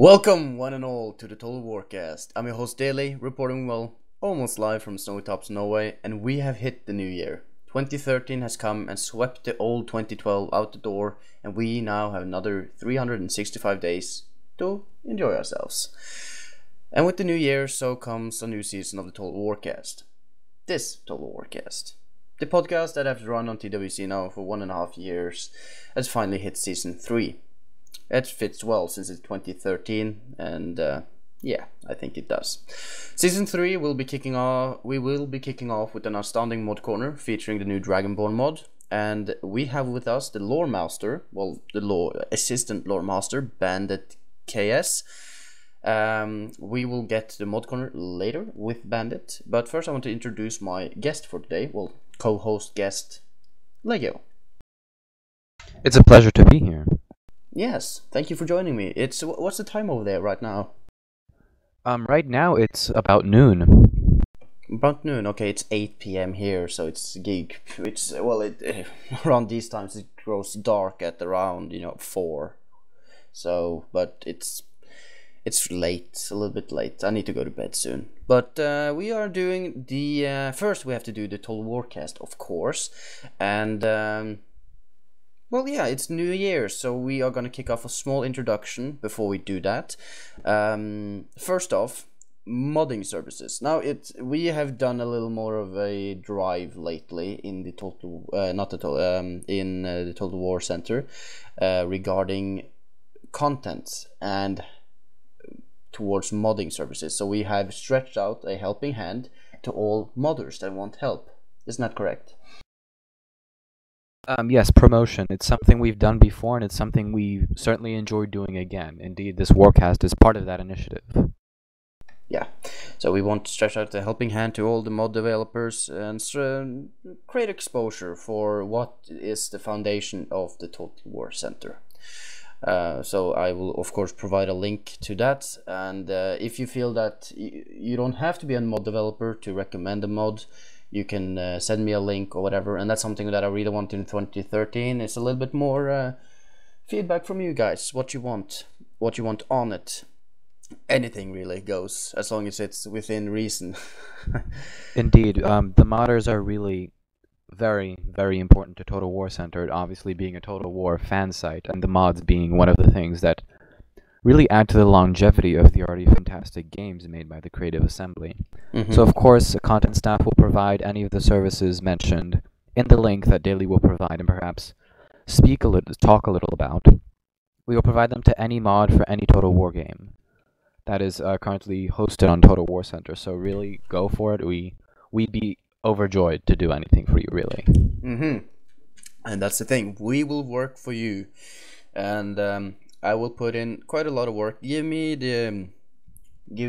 Welcome, one and all, to the Total Warcast. I'm your host Daily, reporting almost live from snowy tops Norway, and we have hit the new year. 2013 has come and swept the old 2012 out the door, and we now have another 365 days to enjoy ourselves. And with the new year, so comes a new season of the Total Warcast. This Total Warcast, the podcast that I've run on TWC now for 1.5 years, has finally hit season 3. It fits well since it's 2013, and yeah, I think it does. Season 3 will be kicking off. We will be kicking off with an outstanding mod corner featuring the new Dragonborn Mod, and we have with us the lore master, assistant lore master, BanditKS. We will get to the mod corner later with Bandit, but first I want to introduce my guest for today. Co-host guest, Legio. It's a pleasure to be here. Yes, thank you for joining me. What's the time over there right now? Right now it's about noon. About noon. Okay, it's 8 p.m. here, so it's gig. Around these times it grows dark at around 4. So, but it's late, a little bit late. I need to go to bed soon. But we are doing the first. We have to do the Total Warcast, of course, and. Well, yeah, it's New Year, so we are going to kick off a small introduction before we do that. First off, modding services. Now, we have done a little more of a drive lately in the the Total War Center regarding content and towards modding services. So we have stretched out a helping hand to all modders that want help. Isn't that correct? Yes, promotion. It's something we've done before, and it's something we certainly enjoy doing again. Indeed, this Warcast is part of that initiative. Yeah, so we want to stretch out a helping hand to all the mod developers and create exposure for what is the foundation of the Total War Center. So I will, of course, provide a link to that, and if you feel that you don't have to be a mod developer to recommend a mod, you can send me a link or whatever, and that's something that I really want in 2013. It's a little bit more feedback from you guys, what you want on it. Anything really goes, as long as it's within reason. Indeed, the modders are really very, very important to Total War Center, obviously being a Total War fan site, and the mods being one of the things that really add to the longevity of the already fantastic games made by the Creative Assembly. So of course, content staff will provide any of the services mentioned in the link that Daily will provide, and perhaps talk a little about. We will provide them to any mod for any Total War game that is currently hosted on Total War Center. So really, go for it. We'd be overjoyed to do anything for you, really. And that's the thing. We will work for you, and I will put in quite a lot of work. Give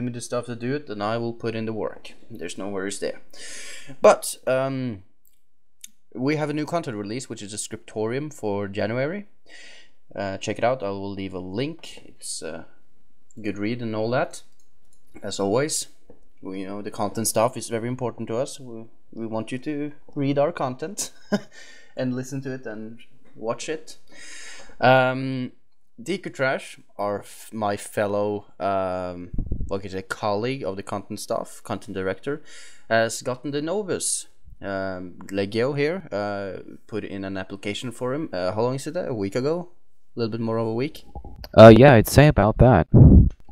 me the stuff to do it, and I will put in the work. There's no worries there. But we have a new content release, which is a Scriptorium for January. Check it out. I will leave a link. It's a good read and all that. As always, the content stuff is very important to us. We want you to read our content and listen to it and watch it. Deku Trash, my fellow colleague of the content staff, content director, has gotten the Novus. Legio here put in an application for him. How long is it? A week ago? A little bit more of a week? Yeah, I'd say about that.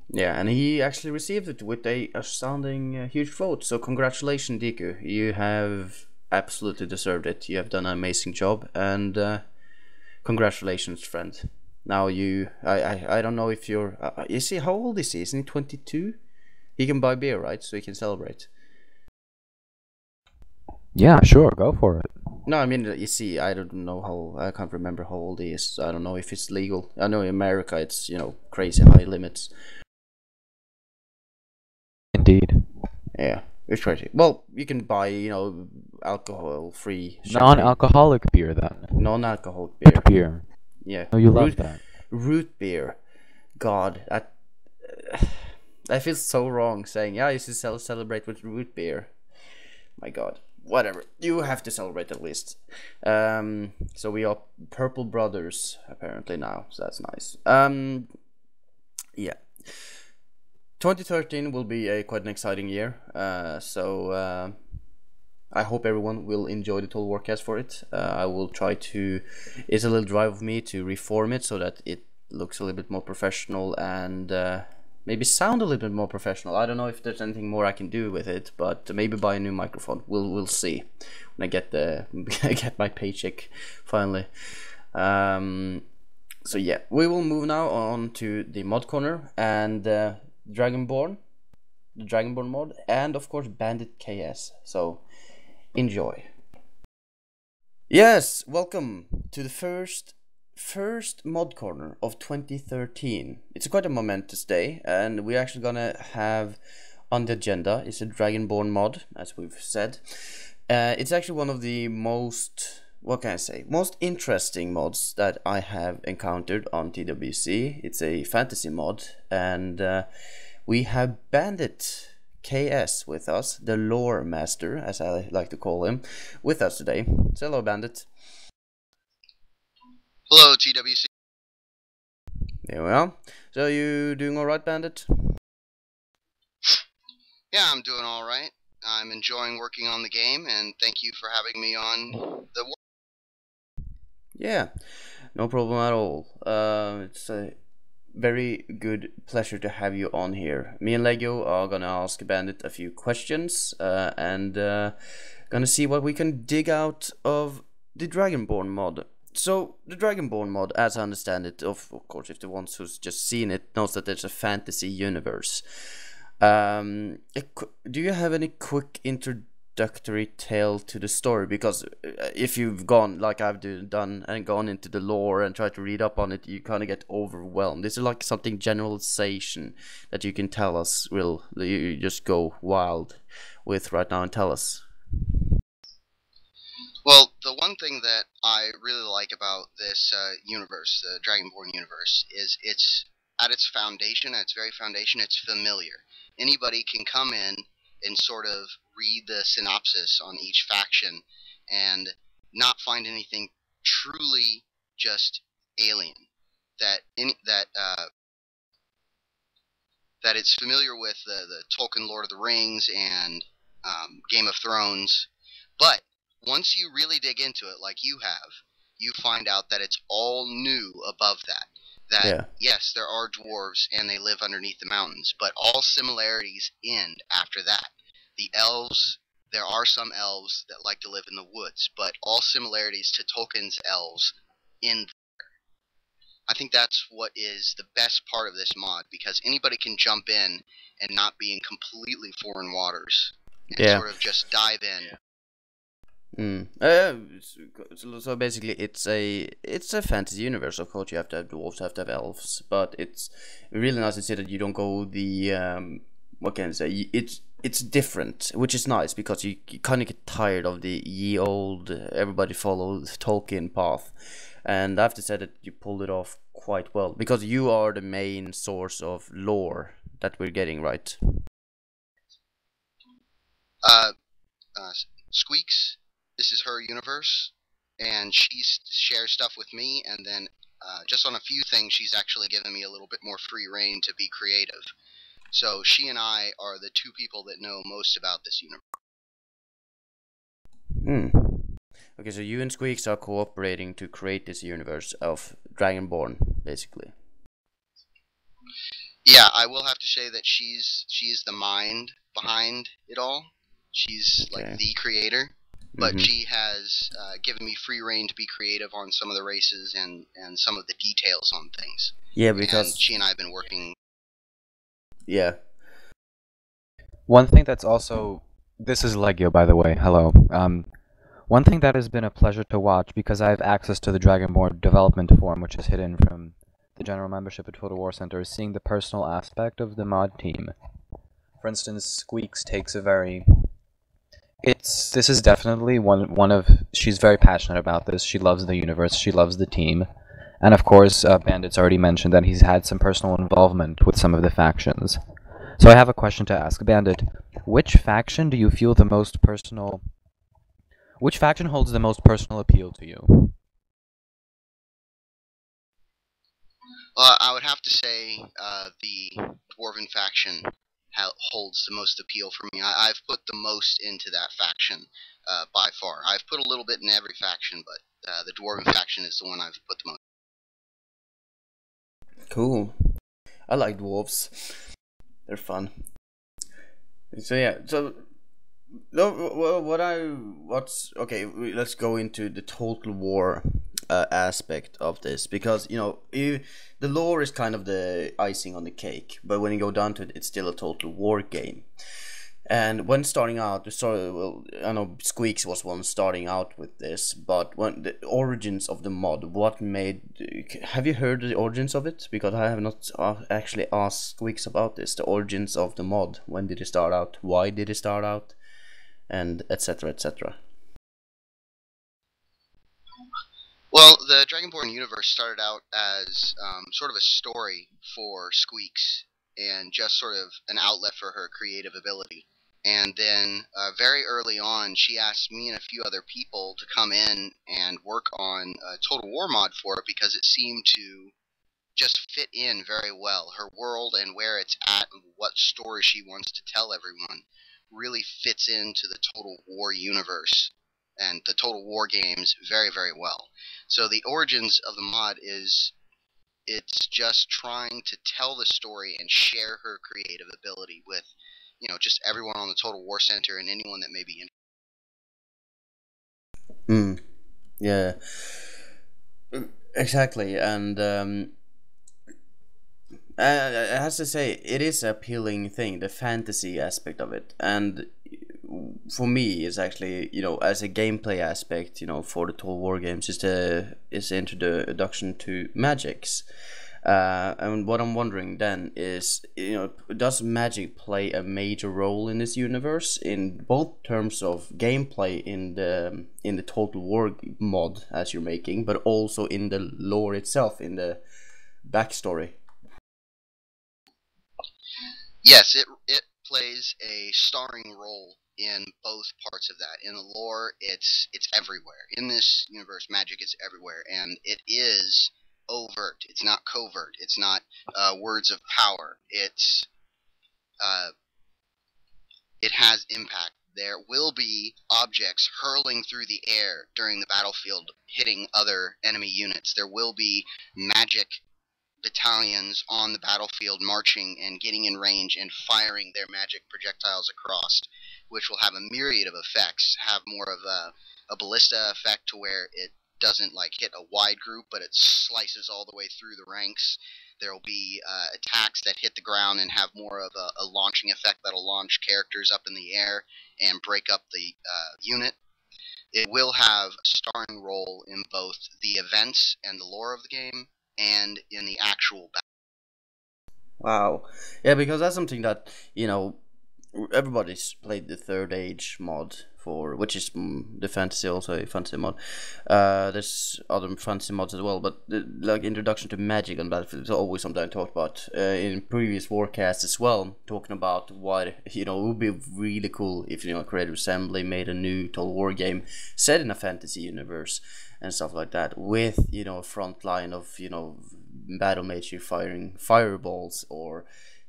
Yeah, and he actually received it with a astounding huge vote. So congratulations, Deku. You have absolutely deserved it. You have done an amazing job, and congratulations, friend. Now I don't know if you're how old is he? Isn't he 22? He can buy beer, right? So he can celebrate. Yeah, sure, go for it. No, I mean, I don't know I can't remember how old he is. So I don't know if it's legal. I know in America it's crazy high limits. Indeed. Yeah, it's crazy. Well, you can buy alcohol-free non-alcoholic beer then. Non-alcoholic beer. Beer. Yeah. Oh, you love that. Root beer. God, I feel so wrong saying, yeah, you should celebrate with root beer. My God. Whatever. You have to celebrate at least. So we are Purple Brothers, apparently now. So that's nice. Yeah. 2013 will be quite an exciting year, so I hope everyone will enjoy the Total Warcast for it. I will try to... It's a little drive of me to reform it so that it looks a little bit more professional and maybe sound a little bit more professional. I don't know if there's anything more I can do with it, but maybe buy a new microphone. We'll see when I get I get my paycheck finally. So yeah, we will move now on to the mod corner and Dragonborn, the Dragonborn mod, and of course BanditKS. So enjoy. Yes, welcome to the first mod corner of 2013. It's quite a momentous day, and we're actually gonna have on the agenda is a Dragonborn mod, as we've said. It's actually one of the most, what can I say, most interesting mods that I have encountered on TWC. It's a fantasy mod, and we have BanditKS with us, the lore master, as I like to call him, with us today. So hello, Bandit. Hello, TWC. There we are. So you doing alright, Bandit? Yeah, I'm doing alright. I'm enjoying working on the game, and thank you for having me on the work. Yeah, no problem at all. It's a very good pleasure to have you on here. Me and Legio are gonna ask Bandit a few questions, and gonna see what we can dig out of the Dragonborn mod. So, the Dragonborn mod, as I understand it, of course, if the ones who's just seen it knows that there's a fantasy universe. Do you have any quick introductory tale to the story? Because if you've gone, like I've done, and gone into the lore and tried to read up on it, you kind of get overwhelmed. This is like something generalization that you can tell us, you just go wild with right now and tell us. Well, the one thing that I really like about this universe, the Dragonborn universe, is it's at its foundation, at its very foundation, it's familiar. Anybody can come in and sort of read the synopsis on each faction and not find anything truly just alien. That it's familiar with the Tolkien Lord of the Rings and Game of Thrones, but once you really dig into it like you have, you find out that it's all new above that. That, yes, there are dwarves and they live underneath the mountains, but all similarities end after that. The elves, there are some elves that like to live in the woods, but all similarities to Tolkien's elves end there. I think that's what is the best part of this mod, because anybody can jump in and not be in completely foreign waters and sort of just dive in. So basically it's a fantasy universe. Of course you have to have dwarves, you have to have elves, but it's really nice to see that you don't go the what can I say, it's different, which is nice, because you kind of get tired of the ye old everybody follows Tolkien path, and I have to say that you pulled it off quite well, because you are the main source of lore that we're getting, right? Squeaks, this is her universe, and she shares stuff with me, and then just on a few things she's actually given me a little bit more free reign to be creative. So she and I are the two people that know most about this universe. Okay, so you and Squeaks are cooperating to create this universe of Dragonborn, basically. Yeah, I will have to say that she's the mind behind it all. She's like the creator. But she has given me free reign to be creative on some of the races and some of the details on things. Yeah, because... And she and I have been working... Yeah. One thing that's also... This is Legio, by the way. Hello. One thing that has been a pleasure to watch, because I have access to the Dragonborn development forum, which is hidden from the general membership at Total War Center, is seeing the personal aspect of the mod team. For instance, Squeaks takes a very... This is definitely one of... She's very passionate about this. She loves the universe. She loves the team. And of course, Bandit's already mentioned that he's had some personal involvement with some of the factions. So I have a question to ask. Bandit, which faction do you feel the most personal... Which faction holds the most personal appeal to you? I would have to say the Dwarven faction holds the most appeal for me. I've put the most into that faction by far. I've put a little bit in every faction, but the Dwarven faction is the one I've put the most. Cool. I like dwarves. They're fun. So yeah, so what's okay? Let's go into the Total War aspect of this, because the lore is kind of the icing on the cake, but when you go down to it, it's still a Total War game. And when starting out, I know Squeaks was one starting out with this, but when the origins of the mod, have you heard the origins of it? Because I have not actually asked Squeaks about this, the origins of the mod. When did it start out? Why did it start out? And etc. etc. Well, the Dragonborn universe started out as sort of a story for Squeaks, and just sort of an outlet for her creative ability. And then very early on, she asked me and a few other people to come in and work on a Total War mod for it, because it seemed to just fit in very well. Her world and where it's at and what story she wants to tell everyone really fits into the Total War universe and the Total War games very, very well. So the origins of the mod it's just trying to tell the story and share her creative ability with just everyone on the Total War Center and anyone that may be interested. Yeah, exactly. And I have to say, it is an appealing thing, the fantasy aspect of it. And for me, it's actually, as a gameplay aspect, for the Total War games, is the introduction to magics. And what I'm wondering then is, does magic play a major role in this universe, in both terms of gameplay in the Total War mod as you're making, but also in the lore itself, in the backstory? Yes, it plays a starring role in both parts of that. In the lore, it's everywhere. In this universe, magic is everywhere, and it is overt. It's not covert. It's not words of power. It has impact. There will be objects hurling through the air during the battlefield, hitting other enemy units. There will be magic battalions on the battlefield marching and getting in range and firing their magic projectiles across, which will have a myriad of effects. Have more of a ballista effect, to where it doesn't hit a wide group, but it slices all the way through the ranks. There will be attacks that hit the ground and have more of a launching effect that'll launch characters up in the air and break up the unit. It will have a starring role in both the events and the lore of the game, and in the actual battle. Wow. Yeah, because that's something that, everybody's played the Third Age mod for, which is the fantasy, also a fantasy mod. There's other fantasy mods as well, but introduction to magic on Battlefield is always something I talked about in previous Warcast as well, talking about what, it would be really cool if, Creative Assembly made a new Total War game set in a fantasy universe and stuff like that, with, a front line of, battle mage firing fireballs or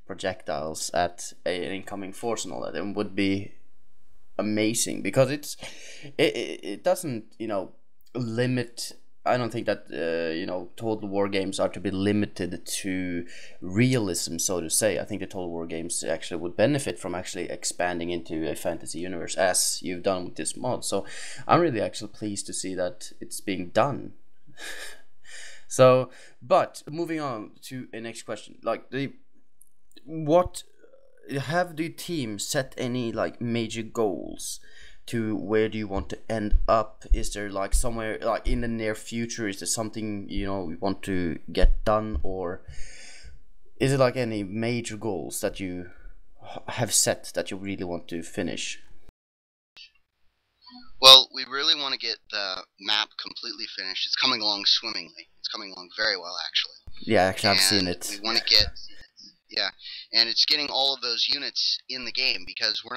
projectiles at an incoming force and all that. It would be amazing, because it doesn't limit. I don't think that Total War games are to be limited to realism, so to say. I think the Total War games actually would benefit from actually expanding into a fantasy universe, as you've done with this mod. So I'm really actually pleased to see that it's being done. So, but moving on to a next question, what have the team set any major goals to where do you want to end up? Is there somewhere in the near future, is there something you want to get done, or is it any major goals that you have set that you really want to finish? Well, we really want to get the map completely finished. It's coming along swimmingly. It's coming along very well, actually. Yeah, actually, I've seen it. We want to get, and it's getting all of those units in the game, because we're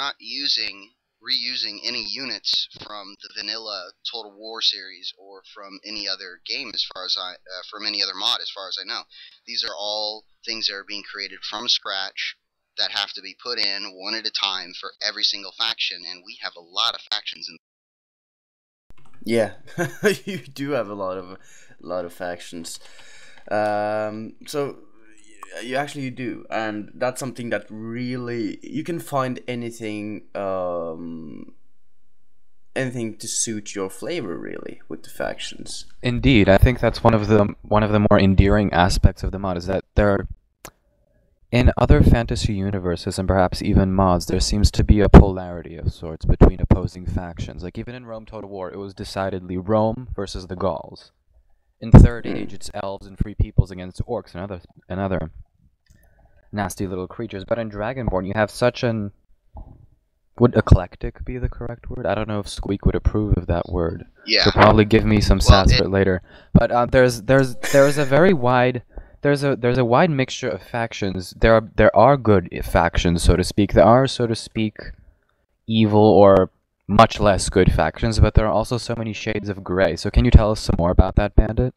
reusing any units from the vanilla Total War series or from any other game, as far as from any other mod, as far as I know. These are all things that are being created from scratch that have to be put in one at a time for every single faction, and we have a lot of factions in. Yeah, you do have a lot of factions. So you do, and that's something that really you can find anything anything to suit your flavor, really, with the factions. Indeed, I think that's one of the more endearing aspects of the mod, is that in other fantasy universes, and perhaps even mods, there seems to be a polarity of sorts between opposing factions. Like, even in Rome Total War, it was decidedly Rome versus the Gauls. In Third Age, it's elves and free peoples against orcs and other nasty little creatures. But in Dragonborn, you have such an... Would eclectic be the correct word? I don't know if Squeak would approve of that word. Yeah. He'll probably give me some stats for it later. But there's a very wide... There's a wide mixture of factions. There are good factions, so to speak. There are, so to speak, evil or much less good factions, but there are also so many shades of gray. So can you tell us some more about that, Bandit?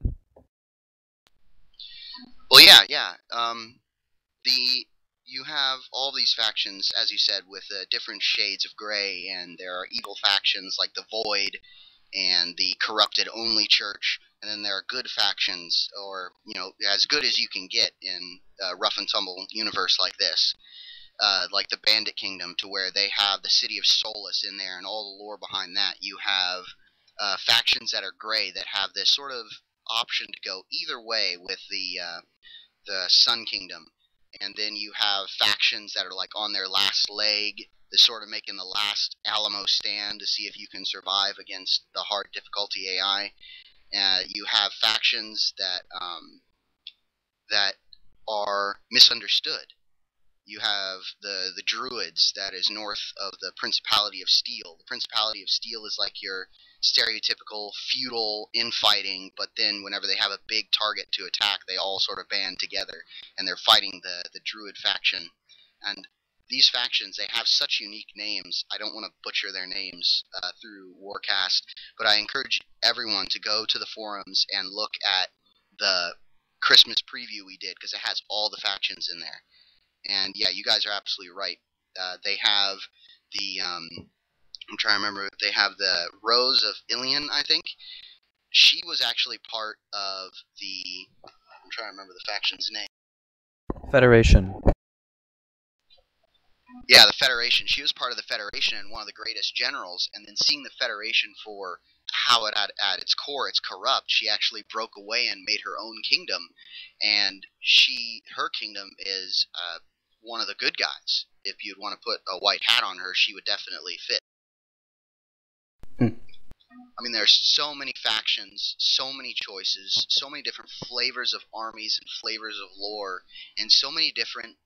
Well, yeah. You have all these factions, as you said, with different shades of gray, and there are evil factions like the Void and the corrupted only church. And then there are good factions, or, as good as you can get in a rough and tumble universe like this. Like the Bandit Kingdom, to where they have the City of Solace in there and all the lore behind that. You have factions that are gray that have this sort of option to go either way with the Sun Kingdom. And then you have factions that are like on their last leg, they're sort of making the last Alamo stand to see if you can survive against the hard difficulty AI. You have factions that are misunderstood. You have the Druids, that is north of the Principality of Steel. The Principality of Steel is like your stereotypical feudal infighting, but then whenever they have a big target to attack, they all sort of band together, and they're fighting the Druid faction. And these factions, they have such unique names. I don't want to butcher their names through Warcast, but I encourage everyone to go to the forums and look at the Christmas preview we did, because it has all the factions in there. And yeah, you guys are absolutely right. They have the, I'm trying to remember, they have the Rose of Ilion, I think. She was actually part of the, I'm trying to remember the faction's name. Federation. Yeah, the Federation. She was part of the Federation and one of the greatest generals, and then seeing the Federation for how it had at its core, it's corrupt, she actually broke away and made her own kingdom, and her kingdom is one of the good guys. If you'd want to put a white hat on her, she would definitely fit. I mean, there's so many factions, so many choices, so many different flavors of armies and flavors of lore, and so many different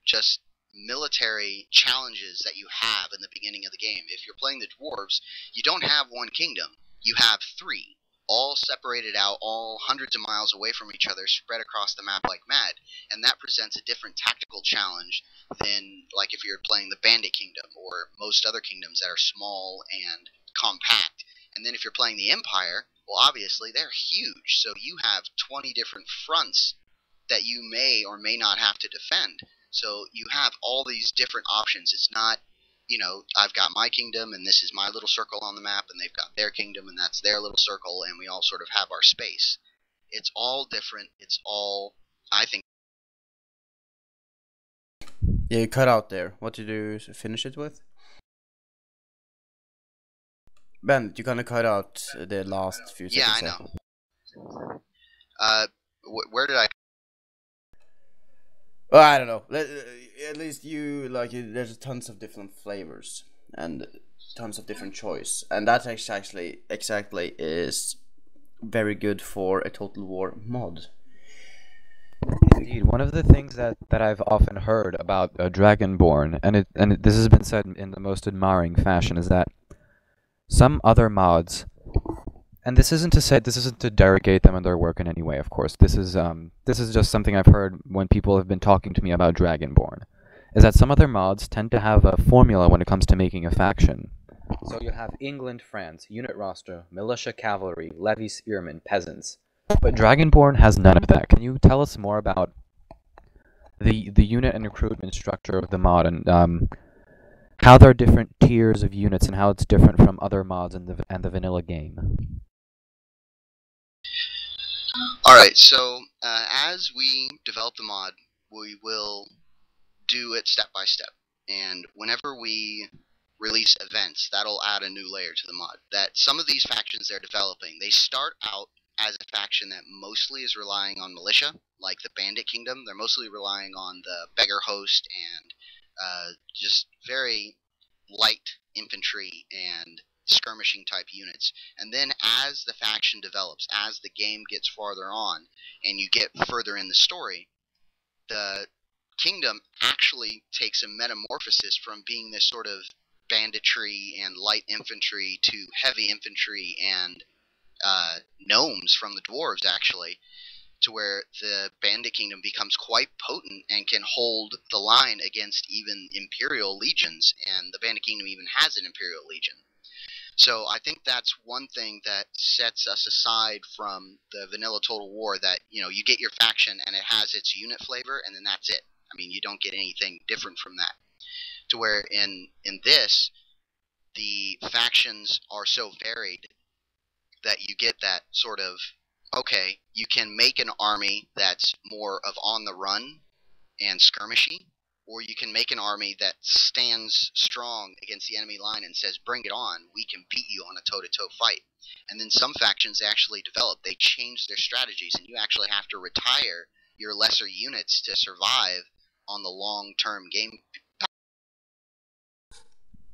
just military challenges that you have in the beginning of the game. If you're playing the dwarves, you don't have one kingdom, you have three, all separated out, all hundreds of miles away from each other, spread across the map like mad, and that presents a different tactical challenge than like if you're playing the Bandit Kingdom or most other kingdoms that are small and compact. And then if you're playing the Empire, well, obviously they're huge, so you have 20 different fronts that you may or may not have to defend. So you have all these different options. It's not, I've got my kingdom and this is my little circle on the map, and they've got their kingdom and that's their little circle, and we all sort of have our space. It's all different. It's all, I think. Yeah, you cut out there. What did you finish it with? Ben, you kind of cut out the last few seconds. Yeah, I know. Where did I... Well, I don't know. At least there's tons of different flavors and tons of different choice, and that exactly is very good for a Total War mod. Indeed, one of the things that I've often heard about Dragonborn, and this has been said in the most admiring fashion, is that some other mods, and this isn't to derogate them and their work in any way, of course. This is just something I've heard when people have been talking to me about Dragonborn. is that some other mods tend to have a formula when it comes to making a faction. So you have England, France, unit roster, militia, cavalry, levy, spearmen, peasants. But Dragonborn has none of that. Can you tell us more about the unit and recruitment structure of the mod, and how there are different tiers of units and how it's different from other mods in the vanilla game? Alright, so as we develop the mod, we will do it step by step. And whenever we release events, that'll add a new layer to the mod. That some of these factions they're developing, they start out as a faction that mostly is relying on militia, like the Bandit Kingdom. They're mostly relying on the Beggar Host and just very light infantry and skirmishing type units. And then as the faction develops, as the game gets farther on, and you get further in the story, the kingdom actually takes a metamorphosis from being this sort of banditry and light infantry to heavy infantry and gnomes from the dwarves, actually, to where the Bandit Kingdom becomes quite potent and can hold the line against even Imperial legions, and the Bandit Kingdom even has an Imperial legion. So I think that's one thing that sets us aside from the vanilla Total War, that, you know, you get your faction and it has its unit flavor, and then that's it. I mean, you don't get anything different from that. To where in this, the factions are so varied that you get that sort of, okay, you can make an army that's more of on the run and skirmishy, or you can make an army that stands strong against the enemy line and says, bring it on, we can beat you on a toe-to-toe fight. And then some factions actually develop, they change their strategies, and you actually have to retire your lesser units to survive on the long-term game.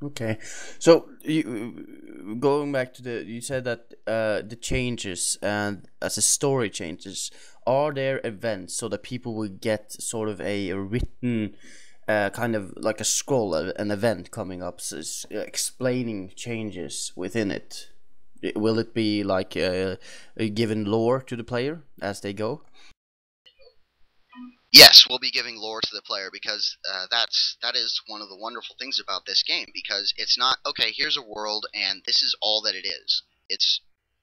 Okay, so going back to you said that the changes, and as the story changes, are there events so that people will get sort of a written kind of like a scroll, an event coming up explaining changes within it? Will it be like a given lore to the player as they go? Yes, we'll be giving lore to the player, because that is one of the wonderful things about this game, because it's not, okay, here's a world and this is all that it is. It's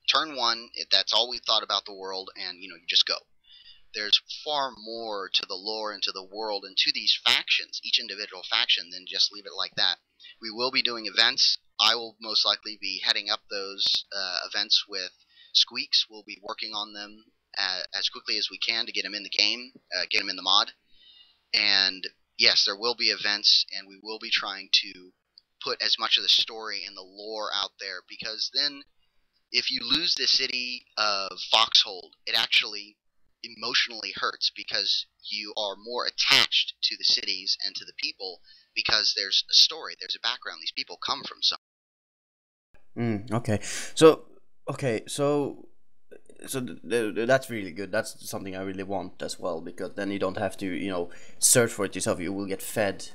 turn one, that's all we thought about the world, and you just go. There's far more to the lore and to the world and to these factions, each individual faction, than just leave it like that. We will be doing events. I will most likely be heading up those events with Squeaks. We'll be working on them as quickly as we can to get him in the game, get him in the mod. And yes, there will be events, and we will be trying to put as much of the story and the lore out there, because then if you lose the city of Foxhold, it actually emotionally hurts, because you are more attached to the cities and to the people, because there's a story, there's a background, these people come from somewhere. Okay, so that's really good. That's something I really want as well, because then you don't have to search for it yourself. You will get fed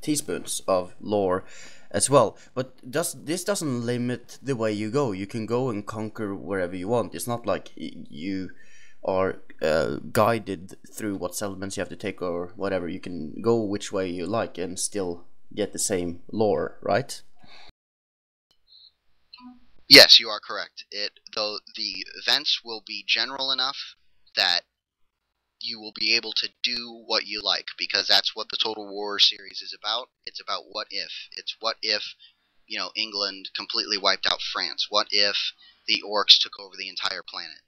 teaspoons of lore as well. But this doesn't limit the way you go. You can go and conquer wherever you want. It's not like you are guided through what settlements you have to take or whatever. You can go which way you like and still get the same lore, right? Yes, you are correct. Though the events will be general enough that you will be able to do what you like, because that's what the Total War series is about. It's about what if. It's what if, England completely wiped out France. What if the orcs took over the entire planet?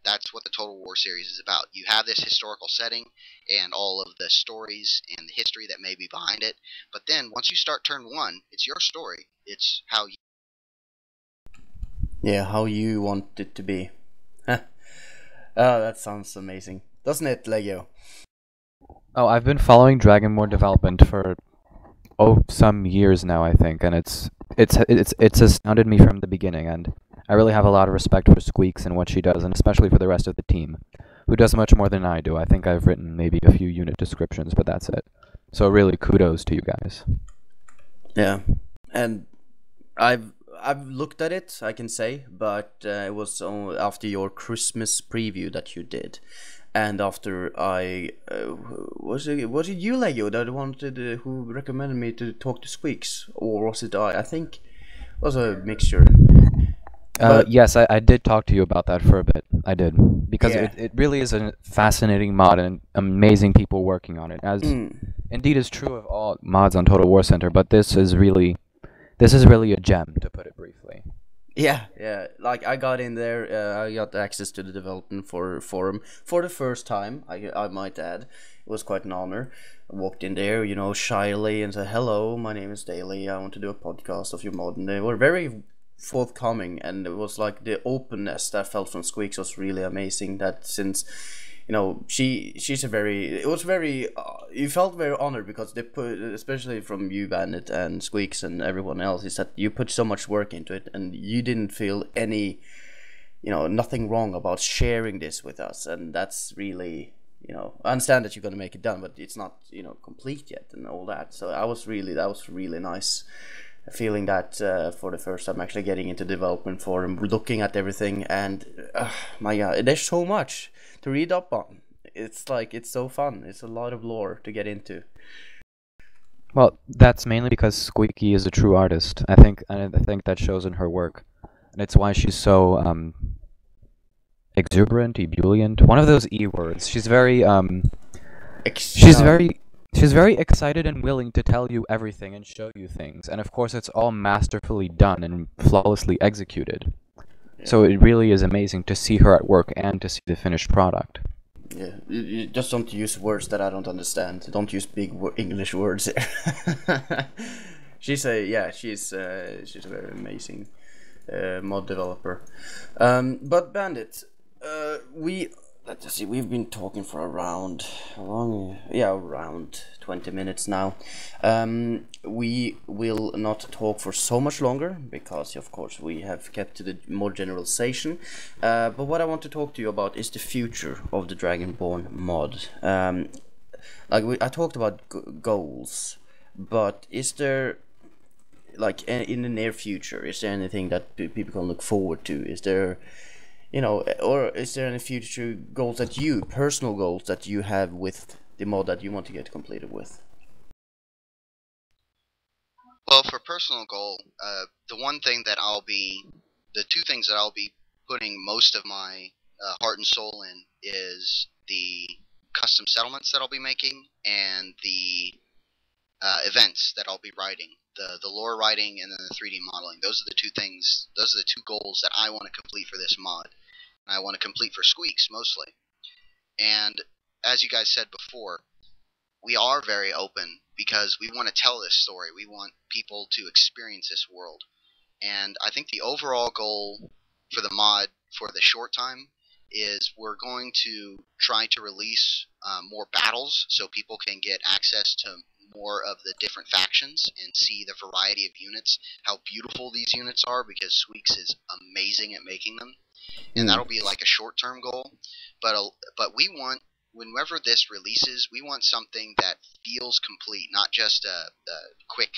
That's what the Total War series is about. You have this historical setting and all of the stories and the history that may be behind it, but then once you start turn one, it's your story. It's how you... Yeah, how you want it to be. Oh, that sounds amazing. Doesn't it, Legio? Oh, I've been following Dragonborn development for some years now, I think, and it's astounded me from the beginning, and I really have a lot of respect for Squeaks and what she does, and especially for the rest of the team, who does much more than I do. I think I've written maybe a few unit descriptions, but that's it. So really, kudos to you guys. Yeah, and I've looked at it, I can say, but it was only after your Christmas preview that you did, and after I was it you, Legio, that wanted who recommended me to talk to Squeaks, or was it I think it was a mixture. But yes, I did talk to you about that for a bit. I did. Because yeah. it really is a fascinating mod and amazing people working on it, as indeed is true of all mods on Total War Center, but this is really a gem, to put it briefly. Yeah, like I got in there, I got access to the development forum for the first time, I might add. It was quite an honor. I walked in there, you know, shyly and said, "Hello, my name is Daly, I want to do a podcast of your mod," and they were very forthcoming, and it was like the openness that I felt from Squeaks was really amazing, that since, you know, she's a very, it was very, you felt very honored because they put, especially from you, Bandit, and Squeaks and everyone else, is that you put so much work into it and you didn't feel any, you know, nothing wrong about sharing this with us, and that's really, you know, I understand that you're gonna make it done, but it's not, you know, complete yet and all that. So that was really nice feeling that for the first time actually getting into development forum, looking at everything, and my god, there's so much to read up on. It's like, it's so fun. It's a lot of lore to get into. Well, that's mainly because Squeaky is a true artist. I think that shows in her work, and it's why she's so exuberant, ebullient. One of those E words. She's very She's very excited and willing to tell you everything and show you things, and of course it's all masterfully done and flawlessly executed. Yeah. So it really is amazing to see her at work and to see the finished product. Yeah, you just don't use words that I don't understand. Don't use big English words there. she's a very amazing mod developer. But Bandit, let's see, we've been talking for around 20 minutes now. We will not talk for so much longer because, of course, we have kept to the more generalization. But what I want to talk to you about is the future of the Dragonborn mod. I talked about goals, but is there, like, in the near future, is there anything that people can look forward to? Is there, you know, or is there any future goals that personal goals that you have with the mod that you want to get completed with? Well, for personal goal, the two things that I'll be putting most of my heart and soul in is the custom settlements that I'll be making and the events that I'll be writing. The lore writing and then the 3D modeling. Those are the two things. Those are the two goals that I want to complete for this mod. I want to complete for Squeaks mostly. And as you guys said before, we are very open because we want to tell this story. We want people to experience this world. And I think the overall goal for the mod for the short time is we're going to try to release more battles so people can get access to more of the different factions and see the variety of units, how beautiful these units are, because Squeaks is amazing at making them. And that'll be like a short-term goal, but we want, whenever this releases, we want something that feels complete, not just a quick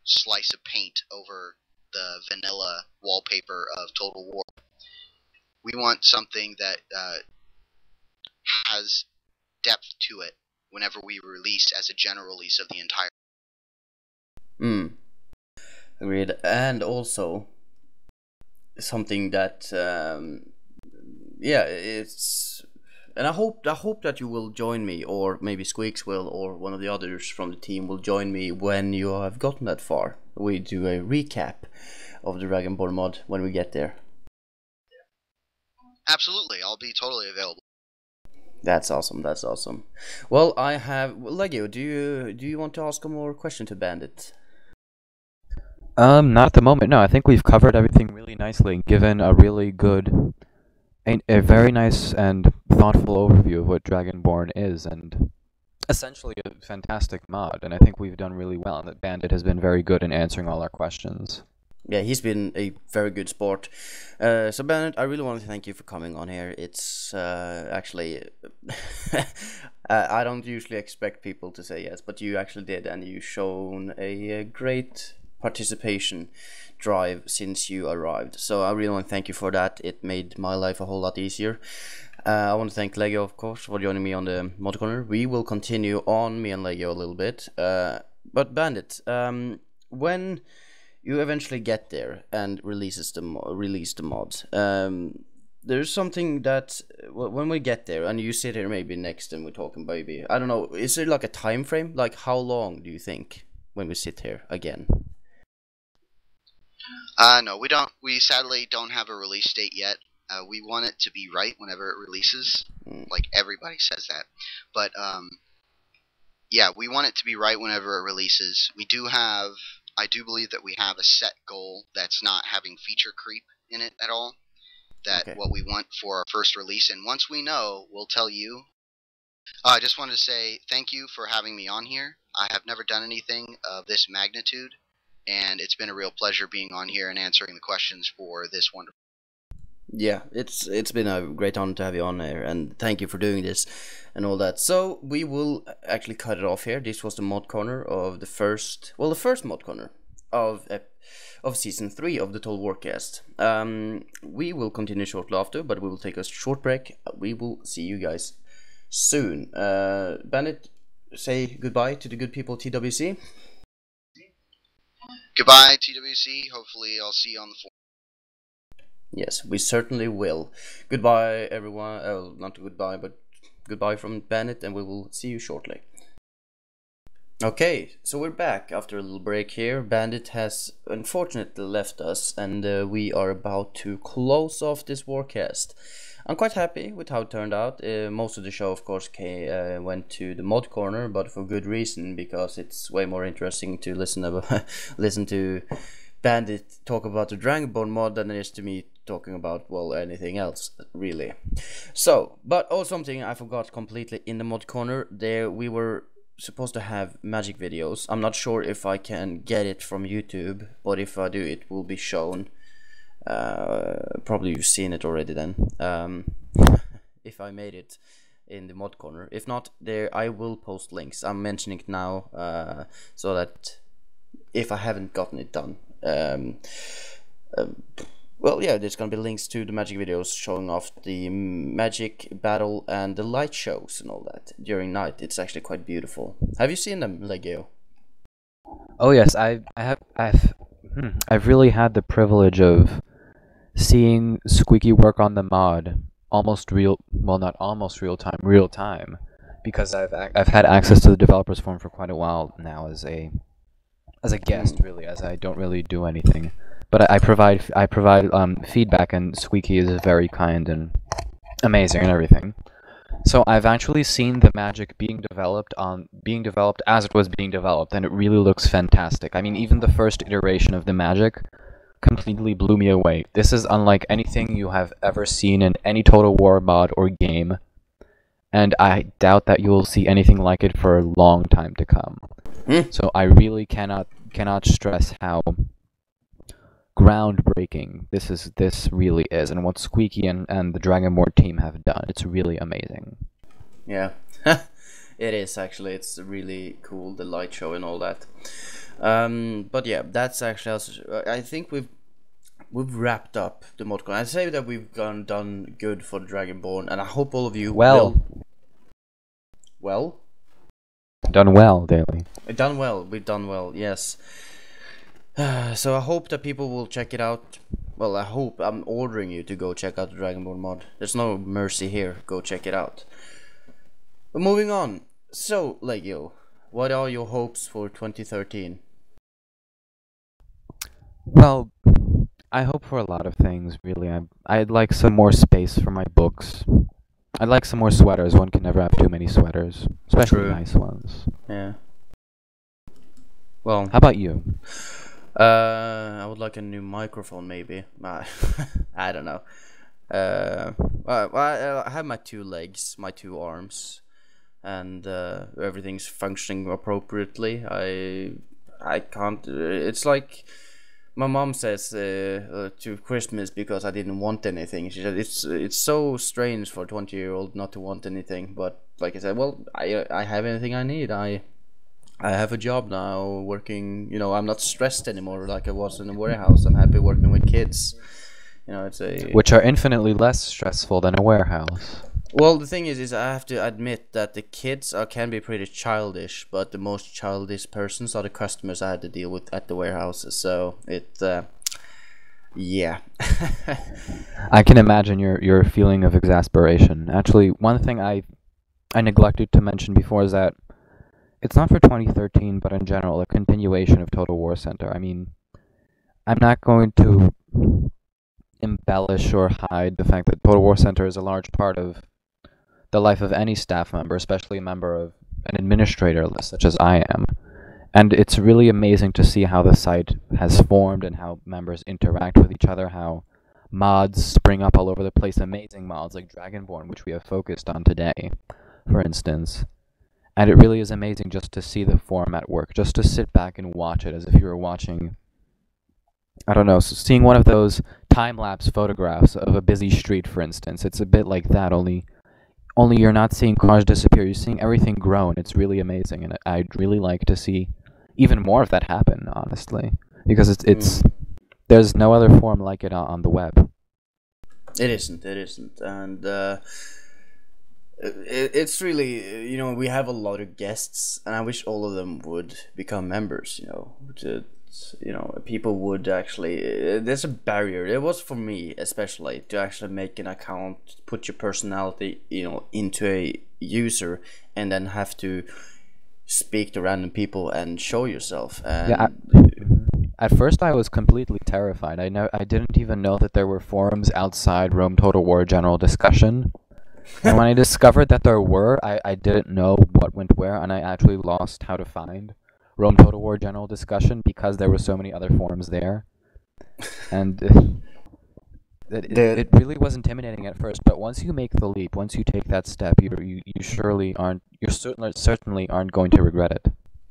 slice of paint over the vanilla wallpaper of Total War. We want something that has depth to it whenever we release as a general release of the entire. Agreed. And also something that it's, and I hope that you will join me, or maybe Squeaks will, or one of the others from the team will join me when you have gotten that far. We do a recap of the Dragonborn mod when we get there. Absolutely, I'll be totally available. That's awesome. That's awesome. Well, I have Legio. Do you want to ask a more question to Bandit? Not at the moment. No, I think we've covered everything really nicely, given a really good, a very nice and thoughtful overview of what Dragonborn is, and essentially a fantastic mod. And I think we've done really well, and that Bandit has been very good in answering all our questions. Yeah, he's been a very good sport. So Bandit, I really want to thank you for coming on here. It's actually, I don't usually expect people to say yes, but you actually did, and you've shown a great participation drive since you arrived. So I really want to thank you for that. It made my life a whole lot easier. I want to thank Legio, of course, for joining me on the mod corner. We will continue on, me and Legio, a little bit. But Bandit, when you eventually get there and release the mod, there's something that when we get there and you sit here maybe next and we're talking, baby, I don't know, is there like a time frame? Like how long do you think when we sit here again? No, we don't. We sadly don't have a release date yet. We want it to be right whenever it releases. Like everybody says that, but yeah, we want it to be right whenever it releases. We do have. I do believe that we have a set goal that's not having feature creep in it at all. That what we want for our first release, and once we know, we'll tell you. I just wanted to say thank you for having me on here. I have never done anything of this magnitude, and it's been a real pleasure being on here and answering the questions for this wonderful. Yeah, it's been a great honor to have you on here, and thank you for doing this and all that. So we will actually cut it off here. This was the mod corner of the first mod corner of season 3 of the Total Warcast. We will continue shortly after, but we will take a short break. We will see you guys soon. Bandit, say goodbye to the good people TWC. Goodbye, TWC. Hopefully I'll see you on the forum. Yes, we certainly will. Goodbye, everyone. Not goodbye, but goodbye from Bandit, and we will see you shortly. Okay, so we're back after a little break here. Bandit has unfortunately left us, and we are about to close off this Warcast. I'm quite happy with how it turned out. Most of the show, of course, went to the mod corner, but for good reason, because it's way more interesting to listen to Bandit talk about the Dragonborn mod than it is to me talking about, well, anything else, really. So, but something I forgot completely in the mod corner, there we were supposed to have magic videos. I'm not sure if I can get it from YouTube, but if I do, it will be shown. Probably you've seen it already then, if I made it in the mod corner. If not, there I will post links. I'm mentioning it now, so that if I haven't gotten it done, well, yeah, there's gonna be links to the magic videos showing off the magic battle and the light shows and all that during night. It's actually quite beautiful. Have you seen them, Legio? Oh yes, I've really had the privilege of seeing Squeaky work on the mod not almost real time, because I've had access to the developers forum for quite a while now as a guest, really, as I don't really do anything. But I provide feedback, and Squeaky is very kind and amazing and everything. So I've actually seen the magic being developed as it was being developed, and it really looks fantastic. I mean, even the first iteration of the magic completely blew me away. This is unlike anything you have ever seen in any Total War mod or game, and I doubt that you will see anything like it for a long time to come. So I really cannot stress how groundbreaking this really is, and what Squeaky and the Dragonborn team have done. It's really amazing. Yeah, it is actually. It's really cool, the light show and all that. But yeah, that's actually also, I think we've wrapped up the mod corner. I say that we've done good for Dragonborn, and I hope all of you done well, Daily. We've done well, yes. So I hope that people will check it out. Well, I hope. I'm ordering you to go check out the Dragonborn mod. There's no mercy here. Go check it out. But moving on. So, Legio, what are your hopes for 2013? Well, I hope for a lot of things, really. I'd like some more space for my books. I'd like some more sweaters. One can never have too many sweaters, especially nice ones. Yeah. Well, how about you? I would like a new microphone, maybe. I don't know. I have my 2 legs, my 2 arms, and everything's functioning appropriately. I can't. It's like my mom says to Christmas, because I didn't want anything. She said it's so strange for a 20-year-old not to want anything. But like I said, well, I have anything I need. I have a job now, working. You know, I'm not stressed anymore like I was in a warehouse. I'm happy working with kids. You know, which are infinitely less stressful than a warehouse. Well, the thing is I have to admit that the kids can be pretty childish, but the most childish persons are the customers I had to deal with at the warehouses. So yeah. I can imagine your feeling of exasperation. Actually, one thing I neglected to mention before is that it's not for 2013, but in general, a continuation of Total War Center. I mean, I'm not going to embellish or hide the fact that Total War Center is a large part of the life of any staff member, especially a member of an administrator list, such as I am. And it's really amazing to see how the site has formed and how members interact with each other, how mods spring up all over the place, amazing mods like Dragonborn, which we have focused on today, for instance. And it really is amazing just to see the forum at work, just to sit back and watch it as if you were watching, I don't know, seeing one of those time-lapse photographs of a busy street, for instance. It's a bit like that, only you're not seeing cars disappear, you're seeing everything grow, and it's really amazing, and I'd really like to see even more of that happen, honestly, because it's there's no other forum like it on the web. It isn't, and it's really, you know, we have a lot of guests, and I wish all of them would become members, you know, people would actually, there's a barrier, it was for me especially, to actually make an account, put your personality, you know, into a user, and then have to speak to random people and show yourself. And yeah, at first I was completely terrified. I didn't even know that there were forums outside Rome Total War General Discussion. And when I discovered that there were, I didn't know what went where, and I actually lost how to find Rome Total War General Discussion because there were so many other forums there. And it really was intimidating at first, but once you make the leap, once you take that step, you certainly aren't going to regret it.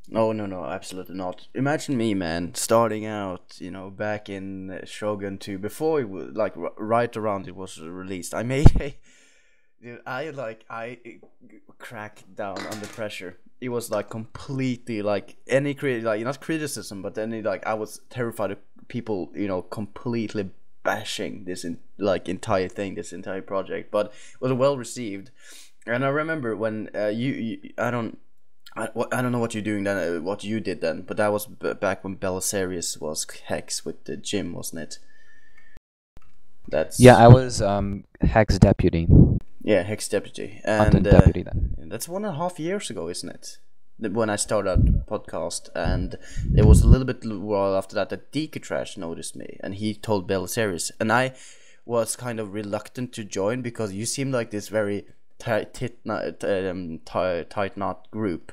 No, absolutely not. Imagine me, man, starting out, you know, back in Shogun 2, before it was, like, right around it was released. I made a... Dude, I cracked down under pressure. It was like completely like any not criticism, but then I was terrified of people, you know, completely bashing this entire thing, this entire project. But it was well received, and I remember when I don't know what you're doing then, what you did then, but that was back when Belisarius was Hex with the gym, wasn't it? Yeah, I was Hex deputy. Yeah, Hex deputy, and deputy then. That's 1.5 years ago, isn't it? When I started the podcast, and it was a little bit while after that Trash noticed me, and he told Belisarius, and I was kind of reluctant to join because you seemed like this very tight knot group,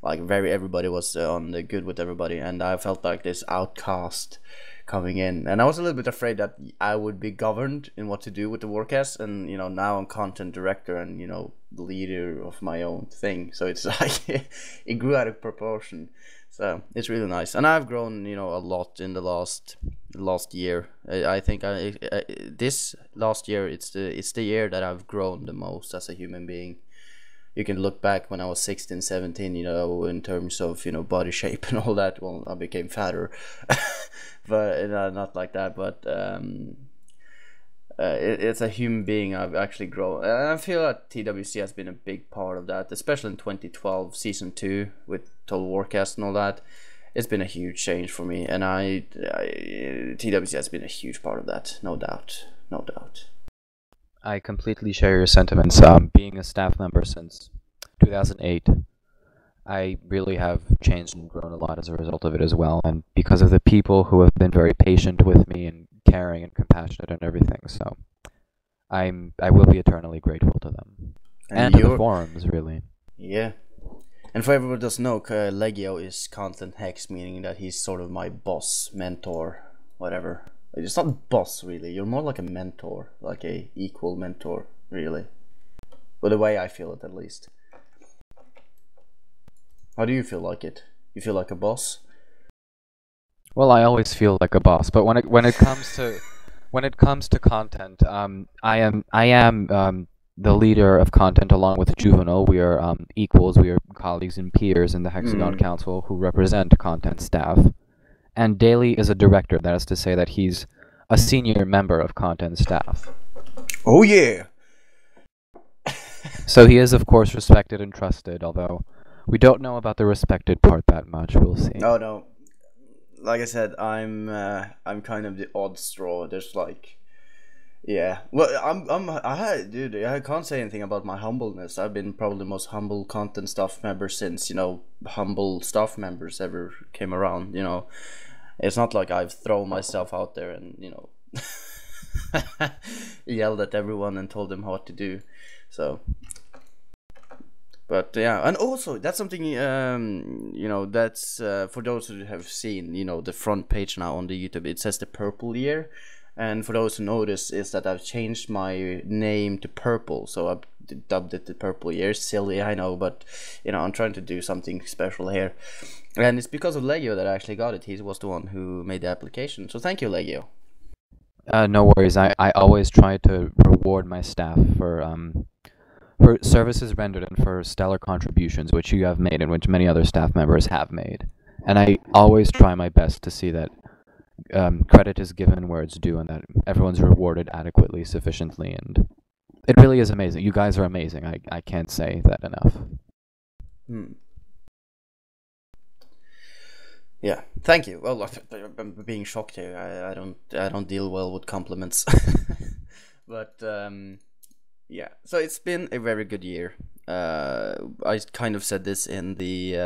like everybody was on the good with everybody, and I felt like this outcast coming in, and I was a little bit afraid that I would be governed in what to do with the Warcast, and you know, now I'm content director and, you know, the leader of my own thing, so it's like it grew out of proportion. So it's really nice, and I've grown, you know, a lot in the last year. I think this last year it's the year that I've grown the most as a human being. You can look back when I was 16, 17, you know, in terms of, you know, body shape and all that. Well, I became fatter, but not like that. But it's a human being I've actually grown. And I feel that TWC has been a big part of that, especially in 2012, Season 2, with Total Warcast and all that. It's been a huge change for me, and TWC has been a huge part of that, no doubt. I completely share your sentiments. Being a staff member since 2008, I really have changed and grown a lot as a result of it as well, and because of the people who have been very patient with me and caring and compassionate and everything. So I will be eternally grateful to them and to the forums, really. Yeah. And for everyone who doesn't know, Legio is content Hex, meaning that he's sort of my boss, mentor, whatever. It's not boss, really. You're more like a mentor, like a equal mentor, really. But the way I feel it, at least. How do you feel like it? You feel like a boss? Well, I always feel like a boss, but when it comes to content, I am the leader of content along with Juvenile. We are equals. We are colleagues and peers in the Hexagon Council who represent content staff. And Daly is a director. That is to say that he's a senior member of content staff. Oh yeah. So he is, of course, respected and trusted, although we don't know about the respected part that much. We'll see. No, no. Like I said, I'm kind of the odd straw. There's like, yeah. Well, dude, I can't say anything about my humbleness. I've been probably the most humble content staff member since, you know, humble staff members ever came around. You know, it's not like I've thrown myself out there and, you know, yelled at everyone and told them what to do. So, but yeah, and also that's something, you know, that's for those who have seen, you know, the front page now on the YouTube, it says the purple year. And for those who notice, is that I've changed my name to Purple, so I've dubbed it the Purple Year. Silly, I know, but you know, I'm trying to do something special here, and it's because of Legio that I actually got it. He was the one who made the application, so thank you, Legio. No worries. I always try to reward my staff for services rendered and for stellar contributions which you have made and which many other staff members have made, and I always try my best to see that credit is given where it's due and that everyone's rewarded adequately, sufficiently, and it really is amazing. You guys are amazing. I can't say that enough. Yeah, thank you. Well, I'm being shocked here. I don't deal well with compliments. But yeah, so it's been a very good year. I kind of said this in the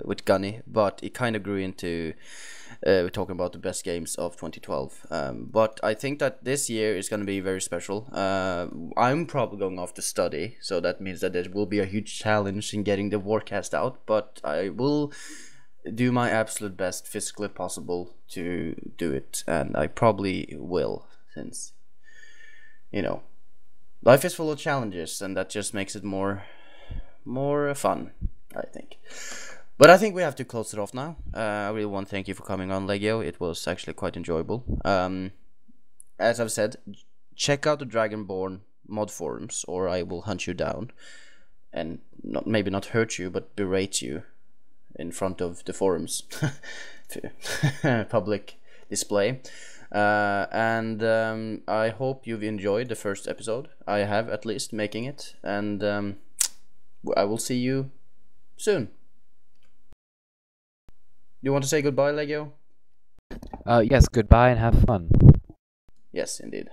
with Gunny, but it kind of grew into we're talking about the best games of 2012. But I think that this year is going to be very special. I'm probably going off to study, so that means that there will be a huge challenge in getting the Warcast out. But I will do my absolute best physically possible to do it, and I probably will, since, you know, life is full of challenges, and that just makes it more fun, I think. But I think we have to close it off now. I really want to thank you for coming on, Legio. It was actually quite enjoyable. As I've said, check out the Dragonborn Mod forums, or I will hunt you down, and maybe not hurt you, but berate you in front of the forums. Public display. And I hope you've enjoyed the first episode. I have, at least, making it, and I will see you soon. You want to say goodbye, Legio? Yes, goodbye and have fun. Yes, indeed.